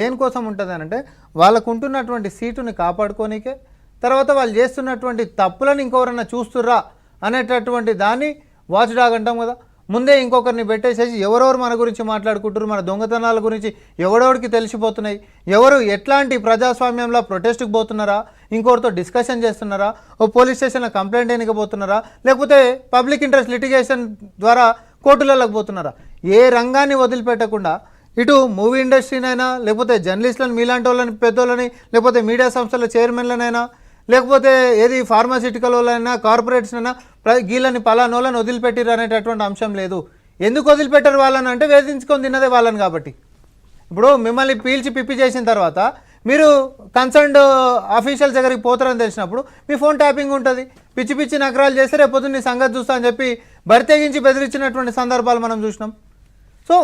దేనికోసం ఉంటుంది అని అంటే వాళ్ళకు ఉంటున్నటువంటి సీటుని కాపాడుకోనికే, తర్వాత వాళ్ళు చేస్తున్నటువంటి తప్పులను ఇంకొకరన్నా చూస్తుర్రా అనేటటువంటి దాన్ని వాచ్ డాగ్ అంటాం కదా. ముందే ఇంకొకరిని పెట్టేసేసి ఎవరెవరు మన గురించి మాట్లాడుకుంటారు, మన దొంగతనాల గురించి ఎవడెవడికి తెలిసిపోతున్నాయి, ఎవరు ఎట్లాంటి ప్రజాస్వామ్యంలో ప్రొటెస్ట్కి పోతున్నారా, ఇంకొకరితో డిస్కషన్ చేస్తున్నారా, ఓ పోలీస్ స్టేషన్లో కంప్లైంట్ వేయకపోతున్నారా, లేకపోతే పబ్లిక్ ఇంట్రెస్ట్ లిటిగేషన్ ద్వారా కోర్టులకు పోతున్నారా, ఏ రంగాన్ని వదిలిపెట్టకుండా ఇటు మూవీ ఇండస్ట్రీనైనా, లేకపోతే జర్నలిస్టులను మీలాంటి వాళ్ళని పెద్దోళ్ళని, లేకపోతే మీడియా సంస్థల చైర్మన్లనైనా, లేకపోతే ఏది ఫార్మాసిటికల్ వాళ్ళైనా కార్పొరేట్స్నైనా గీళ్ళని పలానోళ్ళని వదిలిపెట్టిరు అనేటటువంటి అంశం లేదు. ఎందుకు వదిలిపెట్టారు వాళ్ళని అంటే వేధించుకొని తిన్నదే వాళ్ళని కాబట్టి. ఇప్పుడు మిమ్మల్ని పీల్చి పిప్పి చేసిన తర్వాత మీరు కన్సర్న్డ్ ఆఫీషియల్స్ దగ్గరికి పోతారని తెలిసినప్పుడు మీ ఫోన్ ట్యాపింగ్ ఉంటుంది, పిచ్చి పిచ్చి నగరాలు చేస్తే రేపొద్దు నీ సంగతి చూస్తా అని చెప్పి బరితెగించి బెదిరించినటువంటి సందర్భాలు మనం చూసినాం. సో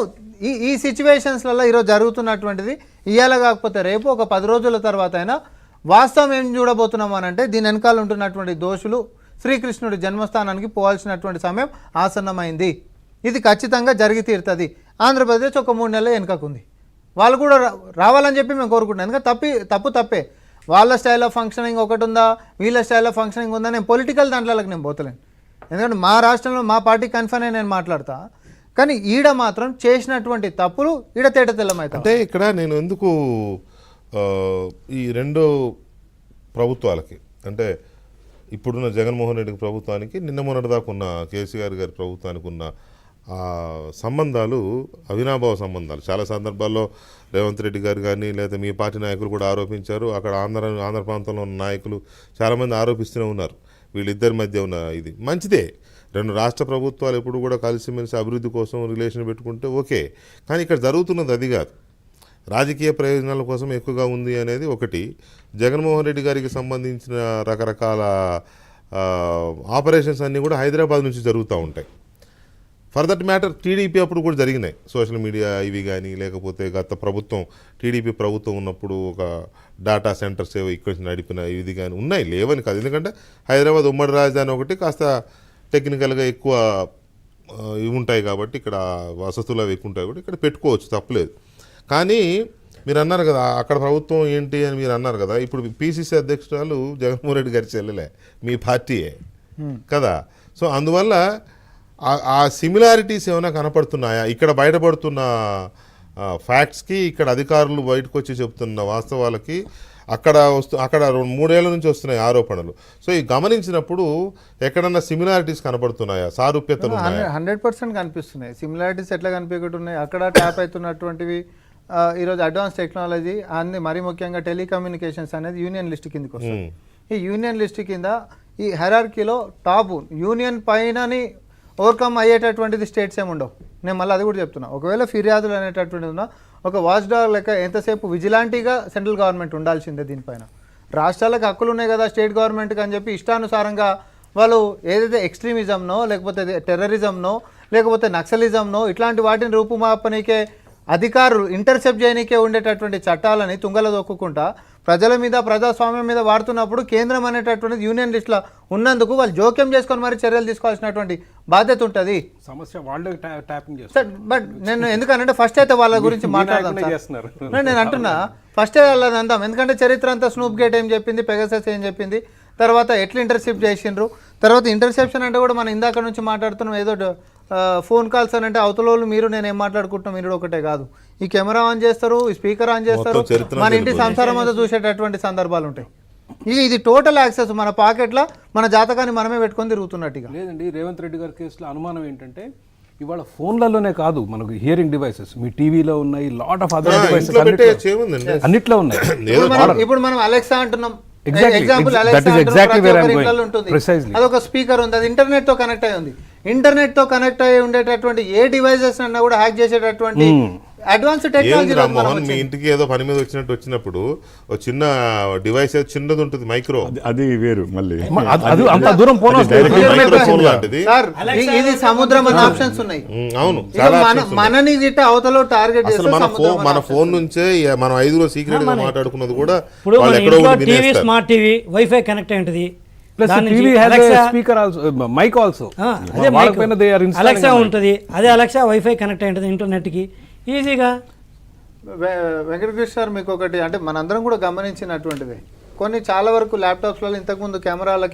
ఈ సిచ్యువేషన్స్లలో ఈరోజు జరుగుతున్నటువంటిది ఇవాళ కాకపోతే రేపు ఒక 10 రోజుల తర్వాత అయినా వాస్తవం ఏం చూడబోతున్నాం అని అంటే దీని వెనకాల ఉంటున్నటువంటి దోషులు శ్రీకృష్ణుడి జన్మస్థానానికి పోవాల్సినటువంటి సమయం ఆసన్నమైంది. ఇది ఖచ్చితంగా జరిగి తీరుతుంది. ఆంధ్రప్రదేశ్ ఒక 3 నెలల వెనుకకుంది. వాళ్ళు కూడా రావాలని చెప్పి మేము కోరుకుంటున్నాం. ఎందుకంటే తప్పే వాళ్ళ స్టైల్ ఆఫ్ ఫంక్షనింగ్ ఒకటి ఉందా, వీళ్ళ స్టైల్ ఆఫ్ ఫంక్షనింగ్ ఉందా, నేను పొలిటికల్ దాంట్లోకి నేను పోతలేను. ఎందుకంటే మా రాష్ట్రంలో మా పార్టీ కన్ఫర్మ్ నేను మాట్లాడతా, కానీ ఈడ మాత్రం చేసినటువంటి తప్పులు ఈడ తేట తెల్లమవుతాయి. అంటే ఇక్కడ నేను ఎందుకు ఈ రెండో ప్రభుత్వాలకి అంటే ఇప్పుడున్న జగన్మోహన్ రెడ్డి ప్రభుత్వానికి నిన్న మొన్నటిదాకా ఉన్న కేసీఆర్ గారి ప్రభుత్వానికి ఉన్న సంబంధాలు అవినాభావ సంబంధాలు. చాలా సందర్భాల్లో రేవంత్ రెడ్డి గారు కానీ లేదా మీ పార్టీ నాయకులు కూడా ఆరోపించారు. అక్కడ ఆంధ్ర ప్రాంతంలో ఉన్న నాయకులు చాలామంది ఆరోపిస్తూనే ఉన్నారు. వీళ్ళిద్దరి మధ్య ఉన్న ఇది మంచిదే. 2 రాష్ట్ర ప్రభుత్వాలు ఎప్పుడు కూడా కలిసిమెలిసి అభివృద్ధి కోసం రిలేషన్ పెట్టుకుంటే ఓకే. కానీ ఇక్కడ జరుగుతున్నది అది కాదు, రాజకీయ ప్రయోజనాల కోసం ఎక్కువగా ఉంది అనేది ఒకటి. జగన్మోహన్ రెడ్డి గారికి సంబంధించిన రకరకాల ఆపరేషన్స్ అన్నీ కూడా హైదరాబాద్ నుంచి జరుగుతూ ఉంటాయి. ఫర్ దట్ మ్యాటర్ టీడీపీ అప్పుడు కూడా జరిగినాయి. సోషల్ మీడియా ఇవి కానీ, లేకపోతే గత ప్రభుత్వం టీడీపీ ప్రభుత్వం ఉన్నప్పుడు ఒక డాటా సెంటర్స్ ఏవో ఇక్కడ నడిపిన ఇది కానీ ఉన్నాయి, లేవని కాదు. ఎందుకంటే హైదరాబాద్ ఉమ్మడి రాజధాని ఒకటి కాస్త టెక్నికల్గా ఎక్కువ ఇవి ఉంటాయి కాబట్టి, ఇక్కడ వసతులు అవి ఎక్కువ ఉంటాయి కాబట్టి ఇక్కడ పెట్టుకోవచ్చు, తప్పలేదు. కానీ మీరు అన్నారు కదా అక్కడ ప్రభుత్వం ఏంటి అని మీరు అన్నారు కదా. ఇప్పుడు పిసిసి అధ్యక్షురాలు జగన్మోహన్ రెడ్డి గారి చెల్లెలే, మీ పార్టీయే కదా. సో అందువల్ల ఆ సిమిలారిటీస్ ఏమైనా కనపడుతున్నాయా ఇక్కడ బయటపడుతున్న ఫ్యాక్ట్స్కి, ఇక్కడ అధికారులు బయటకు వచ్చి చెప్తున్న వాస్తవాలకి? అక్కడ 3 ఏళ్ల నుంచి వస్తున్నాయి ఆరోపణలు. సో ఈ గమనించినప్పుడు ఎక్కడన్నా సిమిలారిటీస్ కనపడుతున్నాయా, సారూప్యతలు ఉన్నాయా? 100% కనిపిస్తున్నాయి. సిమిలారిటీస్ ఎట్లా కనిపించున్నాయి, అక్కడ ట్యాప్ అవుతున్నటువంటివి ఈరోజు అడ్వాన్స్ టెక్నాలజీ అన్ని, మరీ ముఖ్యంగా టెలికమ్యూనికేషన్స్ అనేది యూనియన్ లిస్ట్ కిందకి వస్తుంది. ఈ యూనియన్ లిస్ట్ కింద ఈ హెరార్కీలో టాప్ యూనియన్ పైనని ఓవర్కమ్ అయ్యేటటువంటిది స్టేట్స్ ఏముండవు. నేను మళ్ళీ అది కూడా చెప్తున్నా. ఒకవేళ ఫిర్యాదులు అనేటటువంటిది ఉన్నా ఒక వాచ్ డాగ్ లెక్క ఎంతసేపు విజిలాంటీగా సెంట్రల్ గవర్నమెంట్ ఉండాల్సిందే. దీనిపైన రాష్ట్రాలకు హక్కులు ఉన్నాయి కదా స్టేట్ గవర్నమెంట్కి అని చెప్పి ఇష్టానుసారంగా వాళ్ళు ఏదైతే ఎక్స్ట్రీమిజంనో, లేకపోతే టెర్రరిజంనో, లేకపోతే నక్సలిజంనో ఇట్లాంటి వాటిని రూపుమాపనీకే అధికారులు ఇంటర్సెప్ట్ చేయనికే ఉండేటటువంటి చట్టాలని తుంగలో దొక్కుకుంటా ప్రజల మీద ప్రజాస్వామ్యం మీద వాడుతున్నప్పుడు కేంద్రం అనేటటువంటిది యూనియన్ లిస్ట్లో ఉన్నందుకు వాళ్ళు జోక్యం చేసుకొని మరి చర్యలు తీసుకోవాల్సినటువంటి బాధ్యత ఉంటుంది. సమస్య వాళ్ళు ట్యాపింగ్ చేస్తారు. బట్ నేను ఎందుకనంటే ఫస్ట్ అయితే వాళ్ళ గురించి మాట్లాడదాం. నేను అంటున్నా ఫస్టే వాళ్ళని అందాం. ఎందుకంటే చరిత్ర అంతా స్నూప్ గేట్ ఏం చెప్పింది, పెగసస్ ఏం చెప్పింది, తర్వాత ఎట్లా ఇంటర్సెప్ట్ చేసిండ్రు, తర్వాత ఇంటర్సెప్షన్ అంటే కూడా మనం ఇందాక నుంచి మాట్లాడుతున్నాం ఏదో ఫోన్ కాల్స్ అని అంటే అవతల మీరు నేను ఏం మాట్లాడుకుంటున్నాం మీరు ఒకటే కాదు, ఈ కెమెరా ఆన్ చేస్తారు, ఈ స్పీకర్ ఆన్ చేస్తారు, మన ఇంటి సంసారం అంతా చూసేటటువంటి సందర్భాలు ఉంటాయి. ఇది టోటల్ యాక్సెస్ మన పాకెట్లో మన జాతకాన్ని మనమే పెట్టుకొని తిరుగుతున్నట్టుగా. లేదండి, రేవంత్ రెడ్డి గారి కేసులో అనుమానం ఏంటంటే ఇవాళ ఫోన్లలోనే కాదు, మనకు హియరింగ్ డివైసెస్ మీ టీవీలో ఉన్నాయి, లాట్ ఆఫ్ అదర్ డివైసెస్ అన్నిట్లో ఉన్నాయి. ఇప్పుడు మనం అలెక్సా అంటున్నాం, అదొక స్పీకర్ ఉంది, అది ఇంటర్నెట్ తో కనెక్ట్ అయ్యి ఉంది. ఇంటర్నెట్ తో కనెక్ట్ అయ్యి ఉండేటటువంటి ఏ డివైసెస్ అన్నా కూడా హ్యాక్ చేసేటటువంటి అడ్వాన్స్ టెక్నాలజీ. మీ ఇంటికి ఏదో పని మీద వచ్చినప్పుడు ఒక చిన్న డివైస్ చిన్నది ఉంటుంది, మైక్రో, అది వేరు. మళ్ళీ అంత దూరం ఇది సముద్రం అనే ఆప్షన్స్ ఉన్నాయి. అవును, మనని అవతల టార్గెట్ చేసి మన ఫోన్ నుంచే మనం 5 సీక్రెట్ గా మాట్లాడుకున్నది కూడా స్మార్ట్ టీవీ వైఫై కనెక్ట్ అయి ఉంటుంది. మైక్ ఆల్సో అలెక్సా ఉంటుంది, అదే అలెక్సా వైఫై కనెక్ట్ అయి ఉంటుంది ఇంటర్నెట్ కి ఈజీగా. వెంకటకృష్ణ సార్ మీకు ఒకటి అంటే మనందరం కూడా గమనించినటువంటిది కొన్ని చాలా వరకు ల్యాప్టాప్స్లలో ఇంతకుముందు కెమెరాలకి